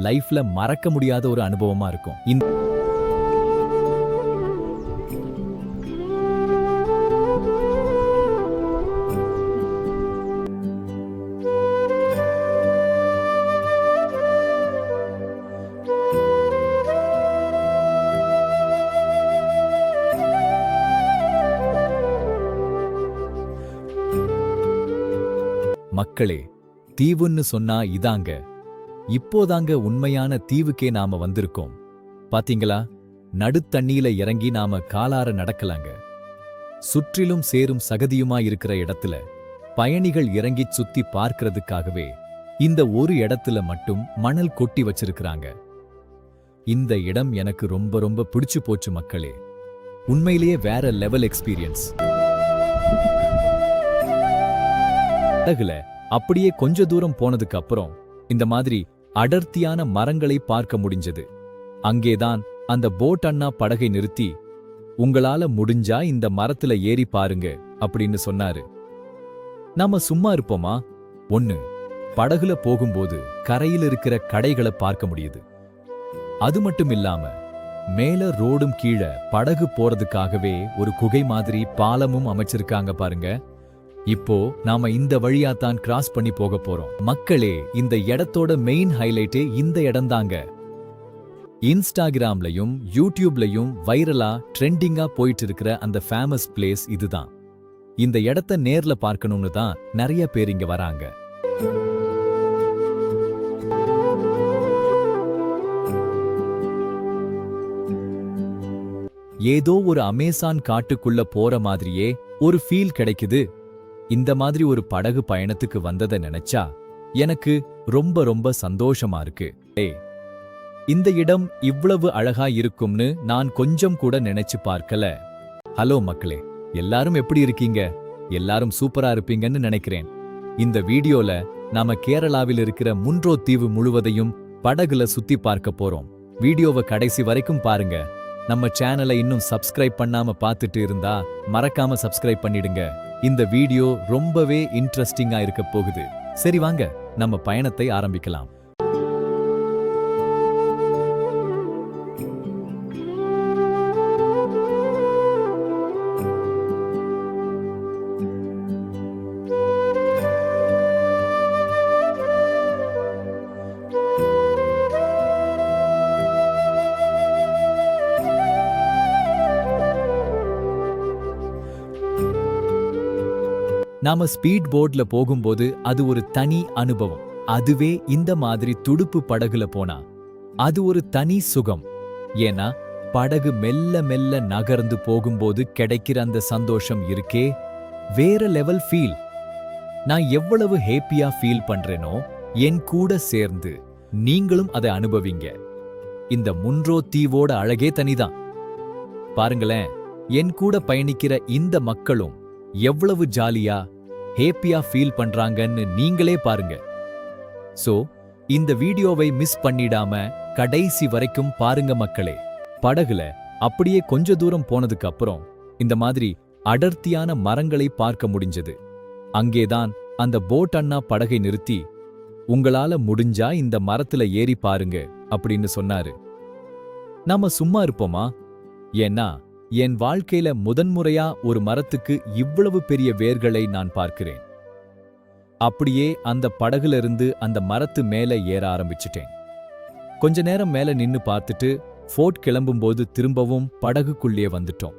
லைஃப்ல மறக்க முடியாத ஒரு அனுபவமா இருக்கும். மக்களே, தீவுன்னு சொன்னா இதாங்க. இப்போதாங்க உண்மையான தீவுக்கே நாம வந்திருக்கோம். பாத்தீங்களா, நடுத்தண்ணியில இறங்கி நாம காலார நடக்கலாங்க. சுற்றிலும் சேரும் சகதியுமா இருக்கிற இடத்துல பயணிகள் இறங்கி சுத்தி பார்க்கிறதுக்காகவே இந்த ஒரு இடத்துல மட்டும் மணல் கொட்டி வச்சிருக்கிறாங்க. இந்த இடம் எனக்கு ரொம்ப ரொம்ப பிடிச்சு போச்சு மக்களே. உண்மையிலேயே வேற லெவல் எக்ஸ்பீரியன்ஸ். படகுல அப்படியே கொஞ்ச தூரம் போனதுக்கு அப்புறம் இந்த மாதிரி அடர்த்தியான மரங்களை பார்க்க முடிஞ்சது. அங்கேதான் அந்த போட் அண்ணா படகை நிறுத்தி, உங்களால முடிஞ்சா இந்த மரத்துல ஏறி பாருங்க அப்படின்னு சொன்னாரு. நாம சும்மா இருப்போமா? ஒண்ணு, படகுல போகும்போது கரையில் இருக்கிற கடைகளை பார்க்க முடியுது. அது மட்டும் இல்லாம மேல ரோடும் கீழே படகு போறதுக்காகவே ஒரு குகை மாதிரி பாலமும் அமைச்சிருக்காங்க பாருங்க. இப்போ நாம இந்த வழியாத்தான் கிராஸ் பண்ணி போக போறோம். மக்களே, இந்த இடத்தோட மெயின் ஹைலைட்டே இந்த இடம்தாங்க. இன்ஸ்டாகிராம்லயும் யூடியூப்லயும் வைரலா ட்ரெண்டிங்கா போயிட்டு இருக்கிற அந்த ஃபேமஸ் பிளேஸ் இதுதான். இந்த இடத்த நேர்ல பார்க்கணும்னு தான் நிறைய பேர் இங்க வராங்க. ஏதோ ஒரு அமேசான் காட்டுக்குள்ள போற மாதிரியே ஒரு ஃபீல் கிடைக்குது. இந்த மாதிரி ஒரு படகு பயணத்துக்கு வந்ததை நினைச்சா எனக்கு ரொம்ப ரொம்ப சந்தோஷமா இருக்கு. இந்த இடம் இவ்வளவு அழகா இருக்கும்னு நான் கொஞ்சம் கூட நினைச்சு பார்க்கல. ஹலோ மக்களே, எல்லாரும் எப்படி இருக்கீங்க? எல்லாரும் சூப்பரா இருப்பீங்கன்னு நினைக்கிறேன். இந்த வீடியோல நாம கேரளாவில் இருக்கிற முன்ட்ரோ தீவு முழுவதையும் படகுல சுத்தி பார்க்க போறோம். வீடியோவை கடைசி வரைக்கும் பாருங்க. நம்ம சேனலை இன்னும் சப்ஸ்கிரைப் பண்ணாம பார்த்துட்டு இருந்தா மறக்காம சப்ஸ்கிரைப் பண்ணிடுங்க. இந்த வீடியோ ரொம்பவே இன்ட்ரெஸ்டிங்கா இருக்க போகுது. சரி வாங்க, நம்ம பயணத்தை ஆரம்பிக்கலாம். நாம ஸ்பீட் போட்ல போகும்போது அது ஒரு தனி அனுபவம். அதுவே இந்த மாதிரி துடுப்பு படகுல போனா அது ஒரு தனி சுகம். ஏன்னா படகு மெல்ல மெல்ல நகர்ந்து போகும்போது கிடைக்கிற அந்த சந்தோஷம் இருக்கே, வேற லெவல் ஃபீல். நான் எவ்வளவு ஹேப்பியா ஃபீல் பண்றேனோ என் கூட சேர்ந்து நீங்களும் அதை அனுபவிங்க. இந்த முன்ட்ரோ தீவோட அழகே தனிதான். பாருங்களேன், என் கூட பயணிக்கிற இந்த மக்களும் எவ்வளவு ஜாலியா ஹேப்பியா ஃபீல் பண்றாங்கன்னு நீங்களே பாருங்க. சோ இந்த வீடியோவை மிஸ் பண்ணிடாம கடைசி வரைக்கும் பாருங்க மக்களே. படகுல அப்படியே கொஞ்ச தூரம் போனதுக்கு அப்புறம் இந்த மாதிரி அடர்த்தியான மரங்களை பார்க்க முடிஞ்சது. அங்கேதான் அந்த போட் அண்ணா படகை நிறுத்தி, உங்களால முடிஞ்சா இந்த மரத்துல ஏறி பாருங்க அப்படின்னு சொன்னாரு. நாம சும்மா இருப்போமா? ஏன்னா என் வாழ்க்கையில முதன்முறையா ஒரு மரத்துக்கு இவ்வளவு பெரிய வேர்களை நான் பார்க்கிறேன். அப்படியே அந்த படகுல இருந்து அந்த மரத்து மேல ஏற ஆரம்பிச்சிட்டேன். கொஞ்ச நேரம் மேல நின்னு பார்த்துட்டு ஃபோர்ட் கிளம்பும்போது திரும்பவும் படகுக்குள்ளே வந்துட்டோம்.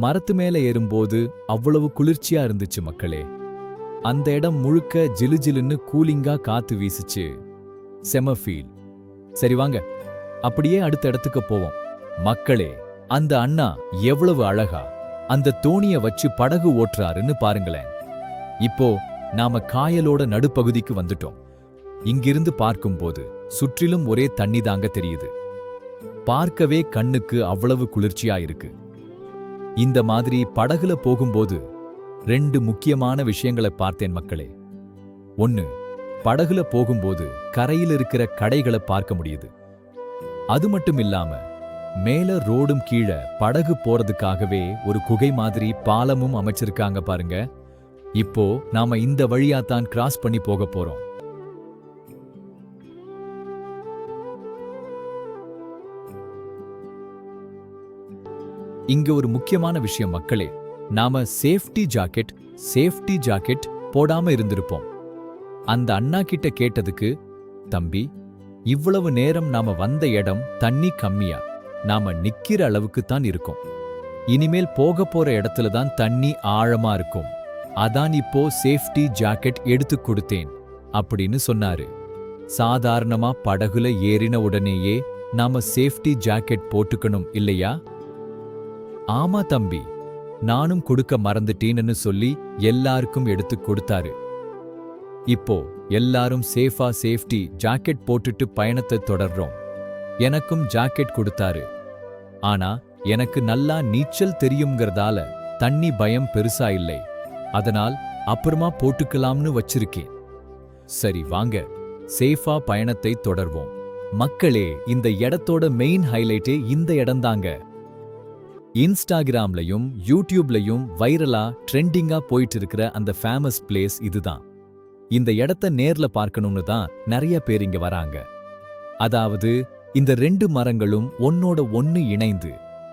மரத்து மேல ஏறும்போது அவ்வளவு குளிர்ச்சியா இருந்துச்சு மக்களே. அந்த இடம் முழுக்க ஜிலுஜிலுன்னு கூலிங்கா காத்து வீசுச்சு. செம ஃபீல். சரி வாங்க, அப்படியே அடுத்த இடத்துக்கு போவோம். மக்களே, அந்த அண்ணா எவ்வளவு அழகா அந்த தோணிய வச்சு படகு ஓட்டுறாருன்னு பாருங்களேன். இப்போ நாம காயலோட நடுப்பகுதிக்கு வந்துட்டோம். இங்கிருந்து பார்க்கும்போது சுற்றிலும் ஒரே தண்ணி தாங்க தெரியுது. பார்க்கவே கண்ணுக்கு அவ்வளவு குளிர்ச்சியா இருக்கு. இந்த மாதிரி படகுல போகும்போது ரெண்டு முக்கியமான விஷயங்களை பார்த்தேன் மக்களே. ஒன்னு, படகுல போகும்போது கரையில் இருக்கிற கடைகளை பார்க்க முடியுது. அது மட்டும் இல்லாம மேல ரோடும் கீழே படகு போறதுக்காகவே ஒரு குகை மாதிரி பாலமும் அமைச்சிருக்காங்க பாருங்க. இப்போ நாம இந்த வழியாத்தான் கிராஸ் பண்ணி போக போறோம். இங்க ஒரு முக்கியமான விஷயம் மக்களே, நாம சேஃப்டி ஜாக்கெட் போடாம இருந்திருப்போம். அந்த அண்ணா கிட்ட கேட்டதுக்கு, தம்பி, இவ்வளவு நேரம் நாம வந்த இடம் தண்ணி கம்மியா, நாம நிக்கிற அளவுக்கு தான் இருக்கும். இனிமேல் போக போற இடத்துல தான் தண்ணி ஆழமா இருக்கும். அதான் இப்போ சேஃப்டி ஜாக்கெட் எடுத்து கொடுத்தேன் அப்படின்னு சொன்னாரு. சாதாரணமா படகுல ஏறின உடனேயே நாம சேஃப்டி ஜாக்கெட் போட்டுக்கணும் இல்லையா? ஆமா தம்பி, நானும் கொடுக்க மறந்துட்டேன்னு சொல்லி எல்லாருக்கும் எடுத்து கொடுத்தாரு. இப்போ எல்லாரும் சேஃப்டி ஜாக்கெட் போட்டுட்டு பயணத்தை தொடர்றோம். எனக்கும் ஜாக்கெட் கொடுத்தாரு. ஆனா எனக்கு நல்லா நீச்சல் தெரியுங்கிறதால தண்ணி பயம் பெருசா இல்லை. அதனால் அப்புறமா போட்டுக்கலாம்னு வச்சிருக்கேன். சரி வாங்க, சேஃபா பயணத்தை தொடர்வோம். மக்களே, இந்த இடத்தோட மெயின் ஹைலைட்டே இந்த இடம்தாங்க. இன்ஸ்டாகிராம்லயும் யூடியூப்லயும் வைரலா ட்ரெண்டிங்கா போயிட்டு இருக்கிற அந்த ஃபேமஸ் பிளேஸ் இதுதான். இந்த இடத்த நேர்ல பார்க்கணும்னு தான் நிறைய பேர் இங்க வராங்க. அதாவது இந்த 2 மரங்களும் ஒன்னோட ஒன்னு இணைந்து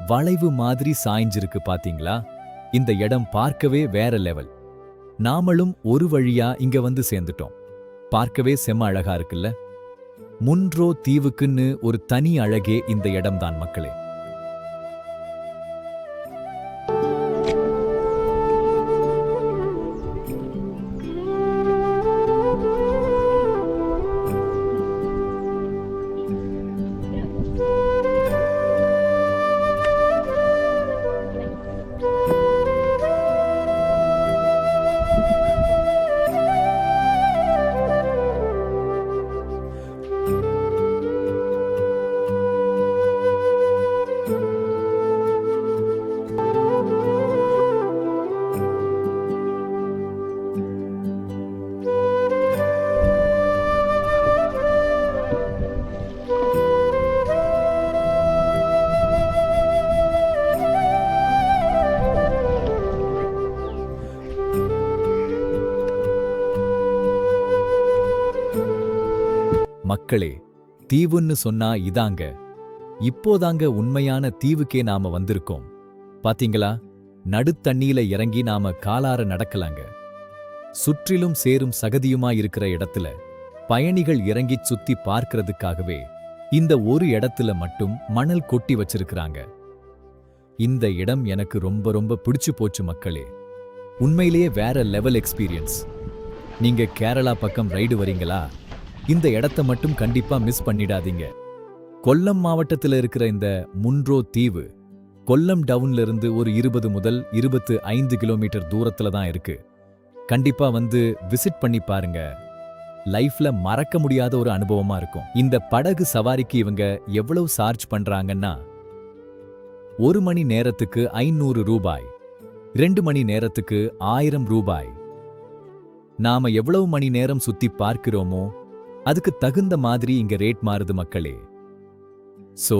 வளைவு மாதிரி சாய்ஞ்சிருக்கு பாத்தீங்களா? இந்த இடம் பார்க்கவே வேற லெவல். நாமளும் ஒரு வழியா இங்க வந்து சேர்ந்துட்டோம். பார்க்கவே செம்ம அழகா இருக்குல்ல? முன்ரோ தீவுக்குன்னு ஒரு தனி அழகே இந்த இடம்தான் மக்களே. மக்களே, தீவுன்னு சொன்னா இதாங்க. இப்போதாங்க உண்மையான தீவுக்கே நாம வந்திருக்கோம். பாத்தீங்களா? நடுத்தண்ணியில இறங்கி நாம காலார நடக்கலாங்க. சுற்றிலும் சேரும் சகதியுமா இருக்கிற இடத்துல பயணிகள் இறங்கி சுத்தி பார்க்கிறதுக்காகவே இந்த ஒரு இடத்துல மட்டும் மணல் கொட்டி வச்சிருக்கிறாங்க. இந்த இடம் எனக்கு ரொம்ப ரொம்ப பிடிச்சு போச்சு மக்களே. உண்மையிலேயே வேற லெவல் எக்ஸ்பீரியன்ஸ். நீங்க கேரளா பக்கம் ரைடு வரீங்களா? இந்த இடத்த மட்டும் கண்டிப்பா மிஸ் பண்ணிடாதீங்க. கொல்லம் மாவட்டத்தில் இருக்கிற இந்த முன்ரோ தீவு கொல்லம் டவுன்ல இருந்து ஒரு 20 முதல் 25 கிலோமீட்டர் தூரத்துல தான் இருக்கு. கண்டிப்பா வந்து விசிட் பண்ணி பாருங்க. லைஃப்ல மறக்க முடியாத ஒரு அனுபவமா இருக்கும். இந்த படகு சவாரிக்கு இவங்க எவ்வளவு சார்ஜ் பண்றாங்கன்னா, 1 மணி நேரத்துக்கு 500 ரூபாய், 2 மணி நேரத்துக்கு 1000 ரூபாய். நாம எவ்வளவு மணி நேரம் சுத்தி பார்க்கிறோமோ அதுக்கு தகுந்த மாதிரி இங்க ரேட் மாறுது மக்களே. சோ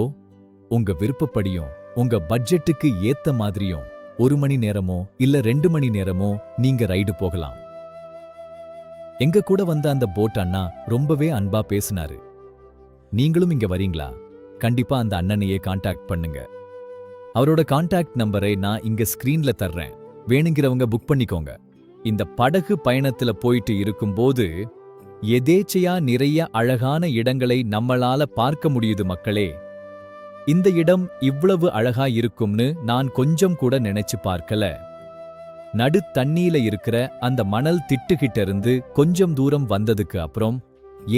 உங்க விருப்பப்படியும் உங்க பட்ஜெட்டுக்கு ஏத்த மாதிரியும் 1 மணி நேரமோ இல்ல 2 மணி நேரமோ நீங்க ரைடு போகலாம். எங்க கூட வந்த அந்த போட் அண்ணா ரொம்பவே அன்பா பேசினாரு. நீங்களும் இங்க வரீங்களா? கண்டிப்பா அந்த அண்ணனையே கான்டாக்ட் பண்ணுங்க. அவரோட கான்டாக்ட் நம்பரை நான் இங்க ஸ்கிரீன்ல தர்றேன். வேணுங்கிறவங்க புக் பண்ணிக்கோங்க. இந்த படகு பயணத்துல போயிட்டு இருக்கும்போது எதேச்சையா நிறைய அழகான இடங்களை நம்மளால பார்க்க முடியுது மக்களே. இந்த இடம் இவ்வளவு அழகா இருக்கும்னு நான் கொஞ்சம் கூட நினைச்சு பார்க்கல. நடு தண்ணியில இருக்கிற அந்த மணல் திட்டுகிட்ட இருந்து கொஞ்சம் தூரம் வந்ததுக்கு அப்புறம்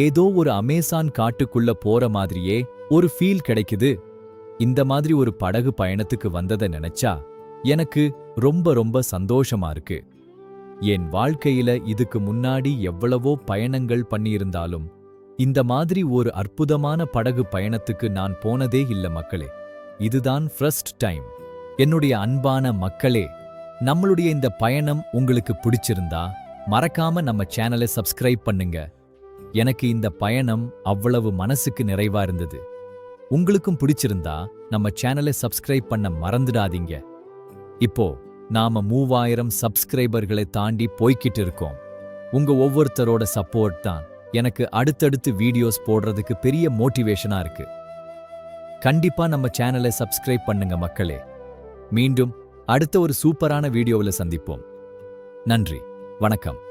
ஏதோ ஒரு அமேசான் காட்டுக்குள்ள போற மாதிரியே ஒரு ஃபீல் கிடைக்குது. இந்த மாதிரி ஒரு படகு பயணத்துக்கு வந்ததை நினைச்சா எனக்கு ரொம்ப ரொம்ப சந்தோஷமா இருக்கு. என் வாழ்க்கையில இதுக்கு முன்னாடி எவ்வளவோ பயணங்கள் பண்ணியிருந்தாலும் இந்த மாதிரி ஒரு அற்புதமான படகு பயணத்துக்கு நான் போனதே இல்ல மக்களே. இதுதான் ஃபர்ஸ்ட் டைம். என்னுடைய அன்பான மக்களே, நம்மளுடைய இந்த பயணம் உங்களுக்கு பிடிச்சிருந்தா மறக்காம நம்ம சேனலை சப்ஸ்கிரைப் பண்ணுங்க. எனக்கு இந்த பயணம் அவ்வளவு மனசுக்கு நிறைவா இருந்தது. உங்களுக்கும் பிடிச்சிருந்தா நம்ம சேனலை சப்ஸ்கிரைப் பண்ண மறந்துடாதீங்க. இப்போ நாம 3000 சப்ஸ்கிரைபர்களை தாண்டி போய்கிட்டு இருக்கோம். உங்க ஒவ்வொருத்தரோட சப்போர்ட் தான் எனக்கு அடுத்தடுத்து வீடியோஸ் போடுறதுக்கு பெரிய மோட்டிவேஷனா இருக்கு. கண்டிப்பா நம்ம சேனலை சப்ஸ்கிரைப் பண்ணுங்க மக்களே. மீண்டும் அடுத்த ஒரு சூப்பரான வீடியோவில் சந்திப்போம். நன்றி, வணக்கம்.